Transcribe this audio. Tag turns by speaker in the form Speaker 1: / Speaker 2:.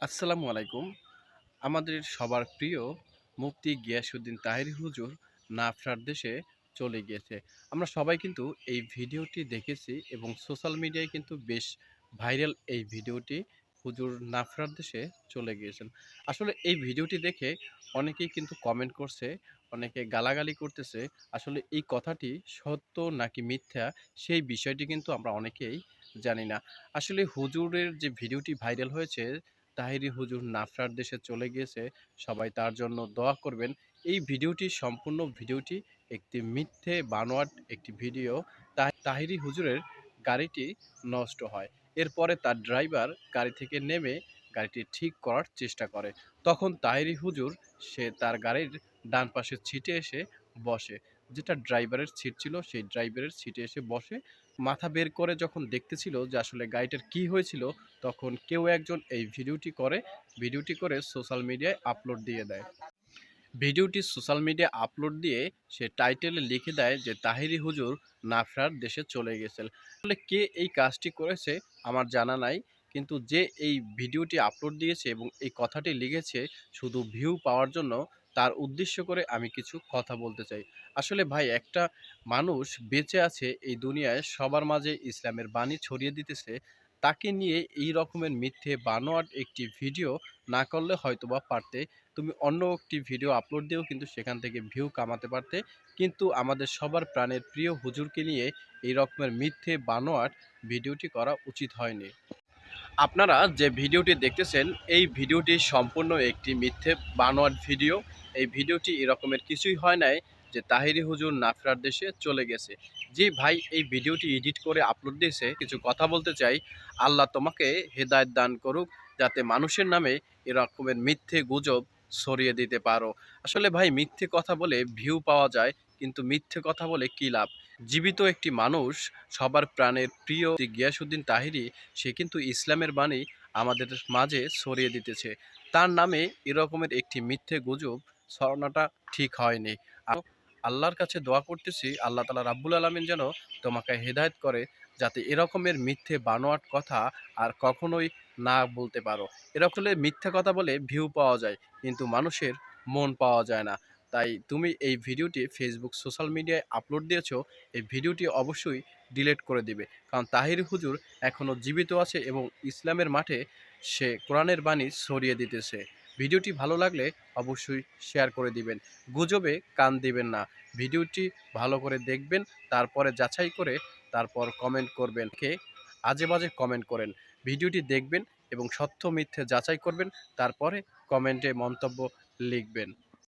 Speaker 1: আসসালামু আলাইকুম। আমাদের সবার প্রিয় মুফতি গিয়াসউদ্দিন তাহেরি হুজুর নাফরার দেশে চলে গিয়েছে। আমরা সবাই কিন্তু এই ভিডিওটি দেখেছি এবং সোশ্যাল মিডিয়ায় কিন্তু বেশ ভাইরাল এই ভিডিওটি। হুজুর নাফরার দেশে চলে গিয়েছেন। আসলে এই ভিডিওটি দেখে অনেকেই কিন্তু কমেন্ট করছে, অনেকে গালাগালি করতেছে। আসলে এই কথাটি সত্য নাকি মিথ্যা সেই বিষয়টি কিন্তু আমরা অনেকেই জানি না। আসলে হুজুরের যে ভিডিওটি ভাইরাল হয়েছে, তাহিরি হুজুর নাফরার দেশে চলে গিয়েছে, সবাই তার জন্য দোয়া করবেন। এই ভিডিওটি সম্পূর্ণ ভিডিওটি একটি মিথ্যে বানোয়াট একটি ভিডিও। তাহিরি হুজুরের গাড়িটি নষ্ট হয়। এরপরে তার ড্রাইভার গাড়ি থেকে নেমে গাড়িটি ঠিক করার চেষ্টা করে। তখন তাহিরি হুজুর সে তার গাড়ির ডান পাশের সিটে এসে বসে। যেটা ড্রাইভারের সিট ছিল সেই ড্রাইভারের সিটে এসে বসে। মাথা বের করে যখন দেখতেছিল যে আসলে গাড়িটার কি হয়েছিল, তখন কেউ একজন এই ভিডিওটি করে সোশ্যাল মিডিয়ায় আপলোড দিয়ে দেয়। ভিডিওটি সোশ্যাল মিডিয়া আপলোড দিয়ে সে টাইটেলে লিখে দেয় যে তাহিরি হুজুর নাফরার দেশে চলে গেছেন। আসলে কে এই কাজটি করেছে আমার জানা নাই, কিন্তু যে এই ভিডিওটি আপলোড দিয়েছে এবং এই কথাটি লিখেছে শুধু ভিউ পাওয়ার জন্য, তার উদ্দেশ্য করে আমি কিছু কথা বলতে চাই। আসলে ভাই, একটা মানুষ বেঁচে আছে এই দুনিয়ায়, সবার মাঝে ইসলামের বাণী ছড়িয়ে দিতেছে, তাকে নিয়ে এই রকমের মিথ্যে বানোয়াট একটি ভিডিও না করলে হয়তোবা পারতে। তুমি অন্য একটি ভিডিও আপলোড দিয়েও কিন্তু সেখান থেকে ভিউ কামাতে পারতে। কিন্তু আমাদের সবার প্রাণের প্রিয় হুজুরকে নিয়ে এই রকমের মিথ্যে বানোয়াট ভিডিওটি করা উচিত হয়নি। আপনারা যে ভিডিওটি দেখতেছেন, এই ভিডিওটি সম্পূর্ণ একটি মিথ্যে বানোয়াট ভিডিও। এই ভিডিওটি এরকমের কিছুই হয় নাই যে তাহিরি হুজুর নাফরার দেশে চলে গেছে। যে ভাই এই ভিডিওটি এডিট করে আপলোড দিয়েছে, কিছু কথা বলতে চাই। আল্লাহ তোমাকে হেদায়েত দান করুক, যাতে মানুষের নামে এরকমের মিথ্যে গুজব ছড়িয়ে দিতে পারো। আসলে ভাই, মিথ্যে কথা বলে ভিউ পাওয়া যায়, কিন্তু মিথ্যে কথা বলে কী লাভ? জীবিত একটি মানুষ, সবার প্রাণের প্রিয় গিয়াসউদ্দিন তাহিরি, সে কিন্তু ইসলামের বাণী আমাদের মাঝে ছড়িয়ে দিতেছে। তার নামে এরকমের একটি মিথ্যে গুজব ছড়ানোটা ঠিক হয়নি। আর আল্লাহর কাছে দোয়া করতেছি, আল্লাহ তাআলা রাব্বুল আলামিন যেন তোমাকে হেদায়েত করে, যাতে এরকমের মিথ্যে বানোয়াট কথা আর কখনোই না বলতে পারো। এরকমের মিথ্যা কথা বলে ভিউ পাওয়া যায়, কিন্তু মানুষের মন পাওয়া যায় না। তাই তুমি এই ভিডিওটি ফেসবুক সোশ্যাল মিডিয়ায় আপলোড দিয়েছো, এই ভিডিওটি অবশ্যই ডিলিট করে দিবে। কারণ তাহির হুজুর এখনও জীবিত আছে এবং ইসলামের মাঠে সে কোরআনের বাণী ছড়িয়ে দিতেছে। ভিডিওটি ভালো লাগলে অবশ্যই শেয়ার করে দিবেন। গুজবে কান দিবেন না। ভিডিওটি ভালো করে দেখবেন, তারপরে যাচাই করে তারপর কমেন্ট করবেন। কে আজে বাজে কমেন্ট করেন, ভিডিওটি দেখবেন এবং সত্য মিথ্যে যাচাই করবেন, তারপরে কমেন্টে মন্তব্য লিখবেন।